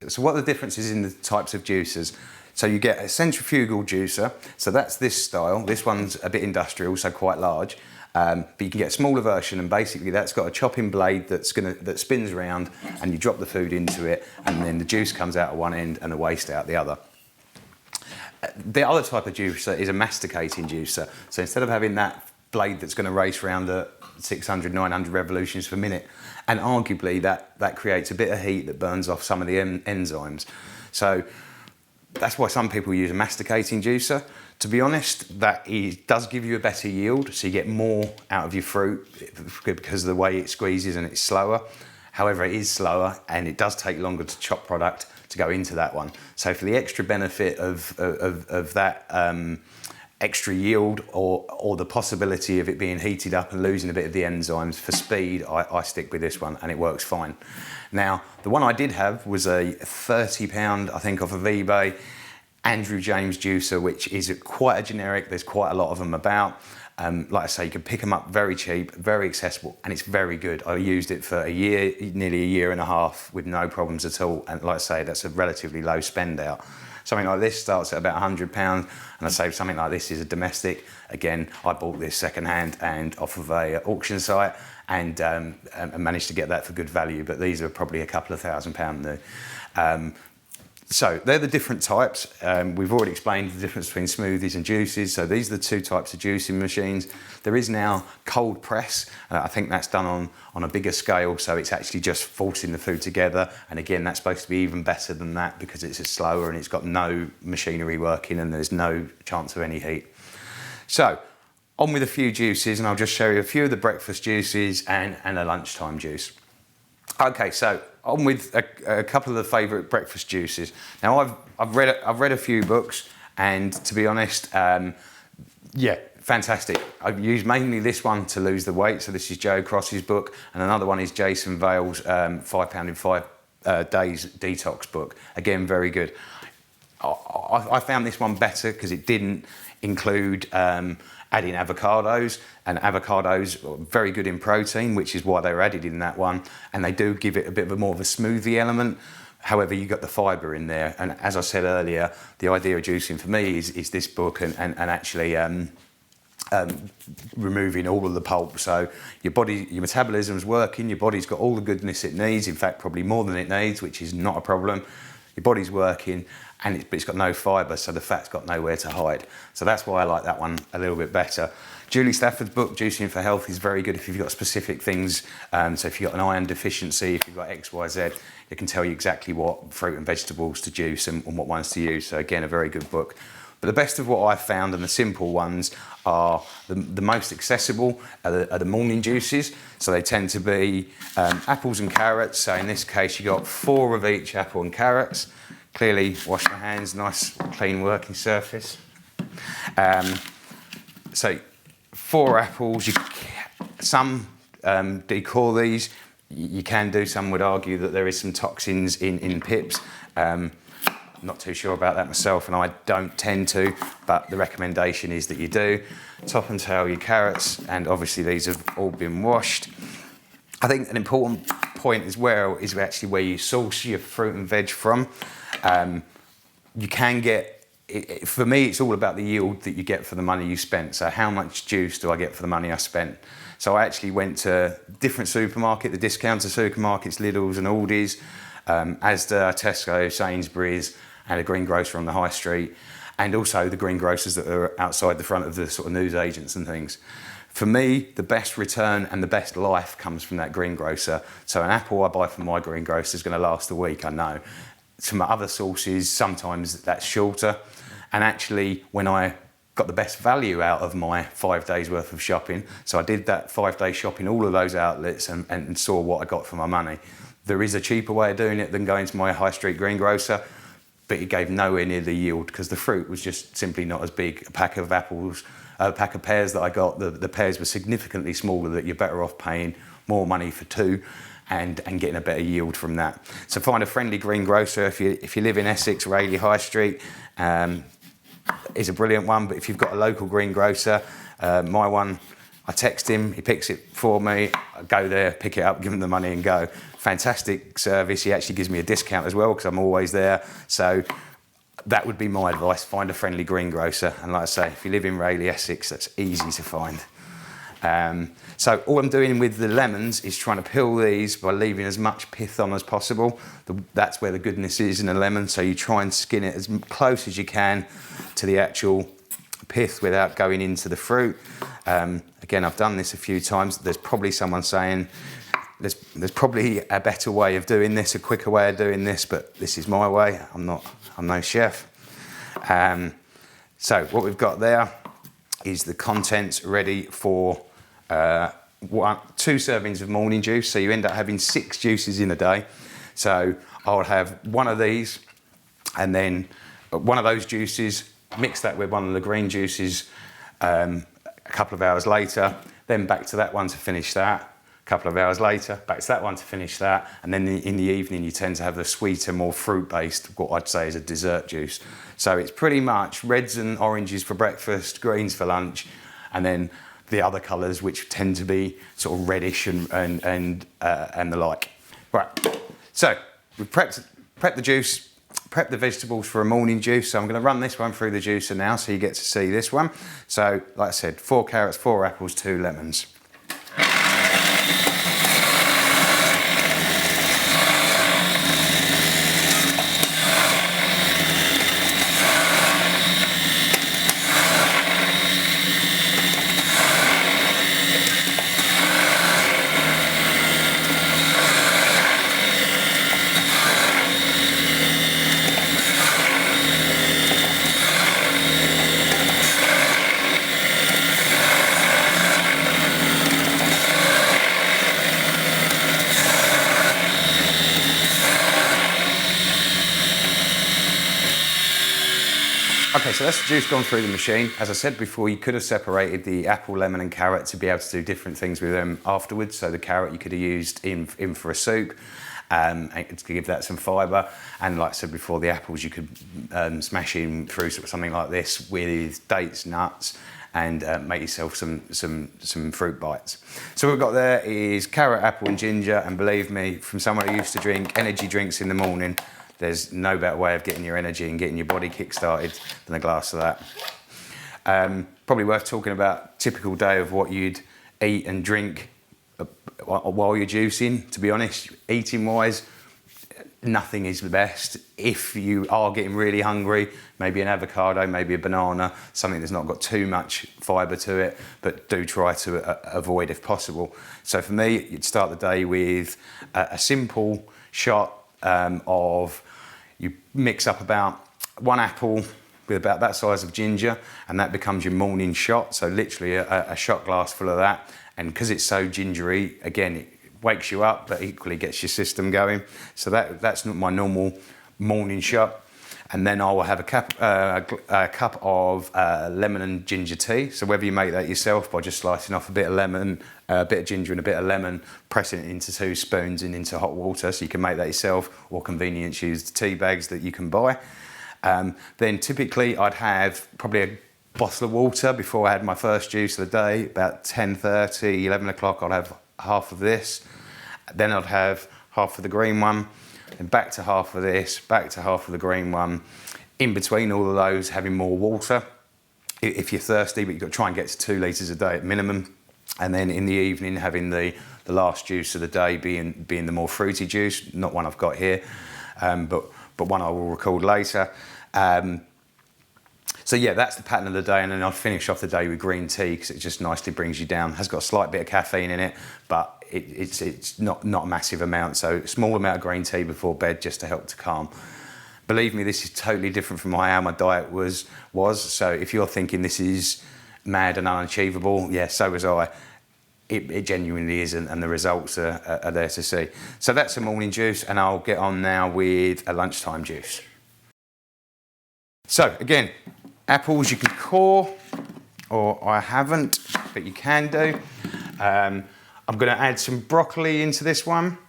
So what are the differences in the types of juicers? So you get a centrifugal juicer, so that's this style. This one's a bit industrial, so quite large. But you can get a smaller version, and basically that's got a chopping blade that spins around, and you drop the food into it, and then the juice comes out at one end and the waste out the other. The other type of juicer is a masticating juicer. So instead of having that blade that's going to race around at 600, 900 revolutions per minute, and arguably that creates a bit of heat that burns off some of the enzymes. So that's why some people use a masticating juicer. To be honest, does give you a better yield, so you get more out of your fruit because of the way it squeezes and it's slower. However, it is slower and it does take longer to chop product to go into that one. So for the extra benefit of that extra yield or the possibility of it being heated up and losing a bit of the enzymes, for speed, I stick with this one and it works fine. Now, the one I did have was a £30, I think, off of eBay, Andrew James juicer, which is quite a generic. There's quite a lot of them about. Like I say, you can pick them up very cheap, very accessible, and it's very good. I used it for a year, nearly a year and a half, with no problems at all. And like I say, that's a relatively low spend out. Something like this starts at about £100, and I say something like this is a domestic. Again, I bought this second-hand and off of a auction site, and managed to get that for good value. But these are probably a couple of £1,000 new. So they're the different types. We've already explained the difference between smoothies and juices. So these are the two types of juicing machines. There is now cold press. I think that's done on a bigger scale, so it's actually just forcing the food together. And again, that's supposed to be even better than that because it's slower and it's got no machinery working and there's no chance of any heat. So on with a few juices, and I'll just show you a few of the breakfast juices and a lunchtime juice. Okay, so on with a couple of the favourite breakfast juices. Now I've read a few books, and to be honest, yeah, fantastic. I've used mainly this one to lose the weight. So this is Joe Cross's book, and another one is Jason Vale's £5 in 5 Days detox book. Again, very good. I found this one better because it didn't include adding avocados, and avocados are very good in protein, which is why they were added in that one, and they do give it a bit of a more of a smoothie element. However, you got the fibre in there, and as I said earlier, the idea of juicing for me is this book and actually removing all of the pulp. So your metabolism's working, your body's got all the goodness it needs, in fact probably more than it needs, which is not a problem. Your body's working, but it's got no fibre, so the fat's got nowhere to hide. So that's why I like that one a little bit better. Julie Stafford's book, Juicing for Health, is very good if you've got specific things. So if you've got an iron deficiency, if you've got X, Y, Z, it can tell you exactly what fruit and vegetables to juice and what ones to use. So again, a very good book. But the best of what I've found, and the simple ones, are the most accessible are the morning juices. So they tend to be apples and carrots. So in this case, you got 4 of each apple and carrots. Clearly wash your hands, nice clean working surface. So 4 apples. Some decore these. You can do. Some would argue that there is some toxins in pips. Not too sure about that myself, and I don't tend to, but the recommendation is that you do. Top and tail your carrots, and obviously these have all been washed. I think an important point as well is actually where you source your fruit and veg from. You can get, for me, it's all about the yield that you get for the money you spent. So how much juice do I get for the money I spent? So I actually went to different supermarkets, the discounter supermarkets, Lidl's and Aldi's, Asda, Tesco, Sainsbury's, and a greengrocer on the high street, and also the greengrocers that are outside the front of the sort of newsagents and things. For me, the best return and the best life comes from that greengrocer. So an apple I buy from my greengrocer is going to last a week, I know. Some other sources, sometimes that's shorter. And actually, when I got the best value out of my 5 days worth of shopping, so I did that 5-day shopping, all of those outlets, and saw what I got for my money. There is a cheaper way of doing it than going to my high street greengrocer, but it gave nowhere near the yield because the fruit was just simply not as big. A pack of apples, a pack of pears that I got, the pears were significantly smaller, that you're better off paying more money for 2 and getting a better yield from that. So find a friendly greengrocer if you live in Essex, Rayleigh High Street, is a brilliant one. But if you've got a local greengrocer, my one, I text him, he picks it for me, I go there, pick it up, give him the money and go. fantastic service. He actually gives me a discount as well because I'm always there. So that would be my advice, find a friendly greengrocer. And like I say, if you live in Rayleigh, Essex, that's easy to find. So all I'm doing with the lemons is trying to peel these by leaving as much pith on as possible. That's where the goodness is in a lemon, so you try and skin it as close as you can to the actual pith without going into the fruit. Again, I've done this a few times. There's probably someone saying, there's probably a better way of doing this, a quicker way of doing this, but this is my way. I'm no chef. So what we've got there is the contents ready for 2 servings of morning juice. So you end up having 6 juices in a day. So I'll have one of these and then one of those juices, mix that with one of the green juices a couple of hours later, then back to that one to finish that. A couple of hours later, back to that one to finish that. And then in the evening, you tend to have the sweeter, more fruit-based, what I'd say is a dessert juice. So it's pretty much reds and oranges for breakfast, greens for lunch, and then the other colours, which tend to be sort of reddish and the like. Right, so we've prepped the juice, prepped the vegetables for a morning juice. So I'm going to run this one through the juicer now so you get to see this one. So like I said, 4 carrots, 4 apples, 2 lemons. Okay, so that's the juice gone through the machine. As I said before, you could have separated the apple, lemon and carrot to be able to do different things with them afterwards. So the carrot you could have used in for a soup to give that some fibre. And like I said before, the apples you could smash in through something like this with dates, nuts, and make yourself some fruit bites. So what we've got there is carrot, apple and ginger, and believe me, from someone who used to drink energy drinks in the morning, there's no better way of getting your energy and getting your body kick-started than a glass of that. Probably worth talking about typical day of what you'd eat and drink while you're juicing. To be honest, eating-wise, nothing is the best. If you are getting really hungry, maybe an avocado, maybe a banana, something that's not got too much fibre to it, but do try to avoid if possible. So for me, you'd start the day with a simple shot of, you mix up about 1 apple with about that size of ginger, and that becomes your morning shot. So literally a shot glass full of that. And because it's so gingery, again, it wakes you up, but equally gets your system going. So that's my normal morning shot. And then I will have a cup of lemon and ginger tea. So whether you make that yourself by just slicing off a bit of lemon, a bit of ginger and a bit of lemon, pressing it into 2 spoons and into hot water, so you can make that yourself, or convenience use the tea bags that you can buy. Then typically I'd have probably a bottle of water before I had my first juice of the day. About 10:30, 11 o'clock, I'd have half of this. Then I'd have half of the green one, and back to half of this, back to half of the green one. In between all of those, having more water if you're thirsty, but you've got to try and get to 2 litres a day at minimum. And then in the evening, having the last juice of the day being the more fruity juice, not one I've got here, but one I will record later. So yeah, that's the pattern of the day, and then I'll finish off the day with green tea because it just nicely brings you down. Has got a slight bit of caffeine in it, but it's not a massive amount. So small amount of green tea before bed just to help to calm. Believe me, this is totally different from how my diet was. So if you're thinking this is mad and unachievable, yeah, so was I. It genuinely isn't, and the results are there to see. So that's a morning juice, and I'll get on now with a lunchtime juice. So again, apples you can core, or I haven't, but you can do. I'm going to add some broccoli into this one,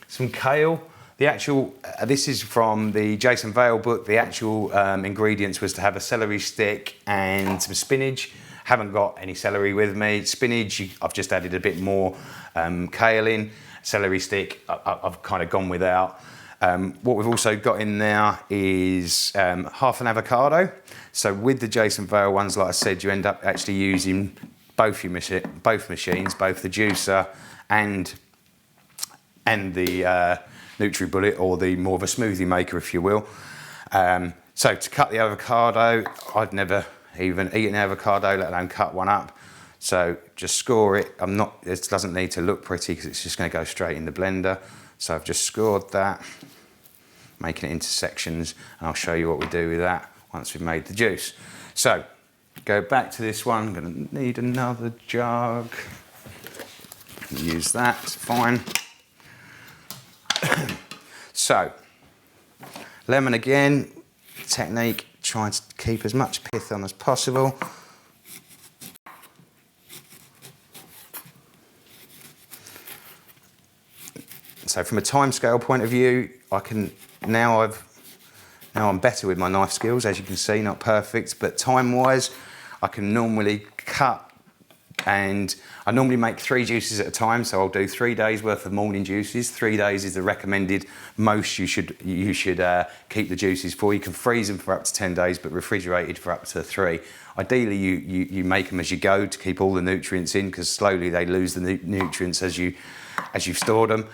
some kale. The actual, this is from the Jason Vale book. The actual ingredients was to have a celery stick and some spinach. Haven't got any celery with me. Spinach, I've just added a bit more kale in. celery stick, I've kind of gone without. What we've also got in there is half an avocado. So with the Jason Vale ones, like I said, you end up actually using both machines, both the juicer and the NutriBullet, or the more of a smoothie maker, if you will. So to cut the avocado, I'd never even eaten avocado, let alone cut one up. So just score it. It doesn't need to look pretty because it's just going to go straight in the blender. So I've just scored that, making it into sections, and I'll show you what we do with that once we've made the juice. So go back to this one. I'm going to need another jug. Use that, it's fine. So, lemon again, technique, trying to keep as much pith on as possible. So from a timescale point of view, now I'm better with my knife skills, as you can see, not perfect, but time-wise, I can normally cut, and I normally make 3 juices at a time, so I'll do 3 days worth of morning juices. 3 days is the recommended most you should keep the juices for. You can freeze them for up to 10 days, but refrigerated for up to 3. Ideally, you make them as you go to keep all the nutrients in, because slowly they lose the nutrients as you've stored them.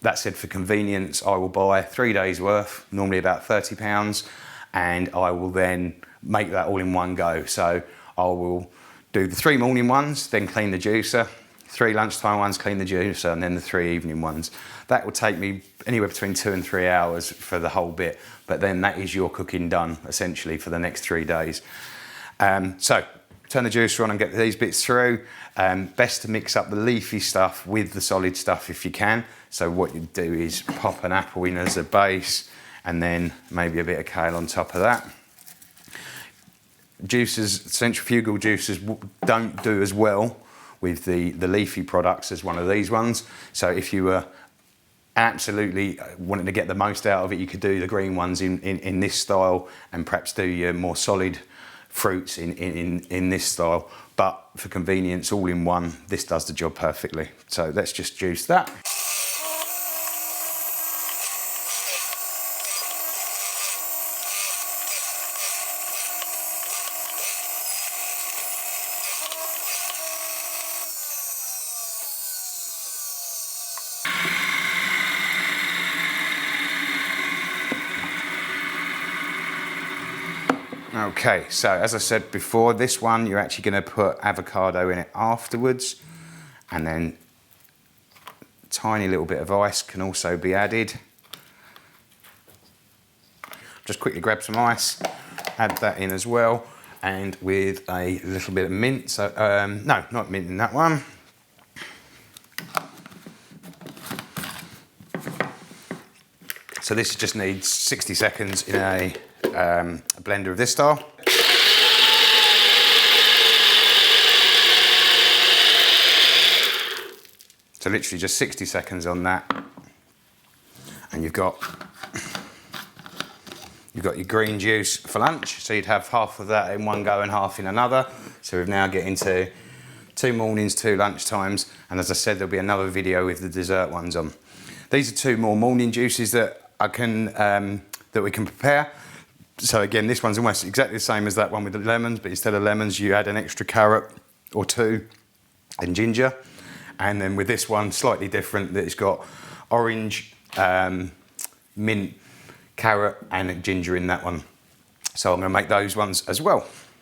That said, for convenience, I will buy 3 days worth, normally about £30, and I will then make that all in one go. So I will do the 3 morning ones, then clean the juicer, 3 lunchtime ones, clean the juicer, and then the 3 evening ones. That will take me anywhere between 2 and 3 hours for the whole bit, but then that is your cooking done, essentially, for the next 3 days. So turn the juicer on and get these bits through. Best to mix up the leafy stuff with the solid stuff if you can. So what you do is pop an apple in as a base, and then maybe a bit of kale on top of that. Juices, centrifugal juices, don't do as well with the leafy products as one of these ones. So if you were absolutely wanting to get the most out of it, you could do the green ones in this style, and perhaps do your more solid fruits in this style. But for convenience, all in one, this does the job perfectly. So let's just juice that. Okay, so as I said before, this one you're actually going to put avocado in it afterwards, and then a tiny little bit of ice can also be added. Just quickly grab some ice, add that in as well, and with a little bit of mint. So no, not mint in that one. So this just needs 60 seconds in a blender of this style. So literally just 60 seconds on that, and you've got your green juice for lunch. So you'd have half of that in one go and half in another. So we've now get into 2 mornings, 2 lunchtimes, and as I said, there'll be another video with the dessert ones on. These are 2 more morning juices that we can prepare. So again, this one's almost exactly the same as that one with the lemons, but instead of lemons, you add an extra carrot or 2 and ginger. And then with this one, slightly different, that it's got orange, mint, carrot and ginger in that one. So I'm going to make those ones as well.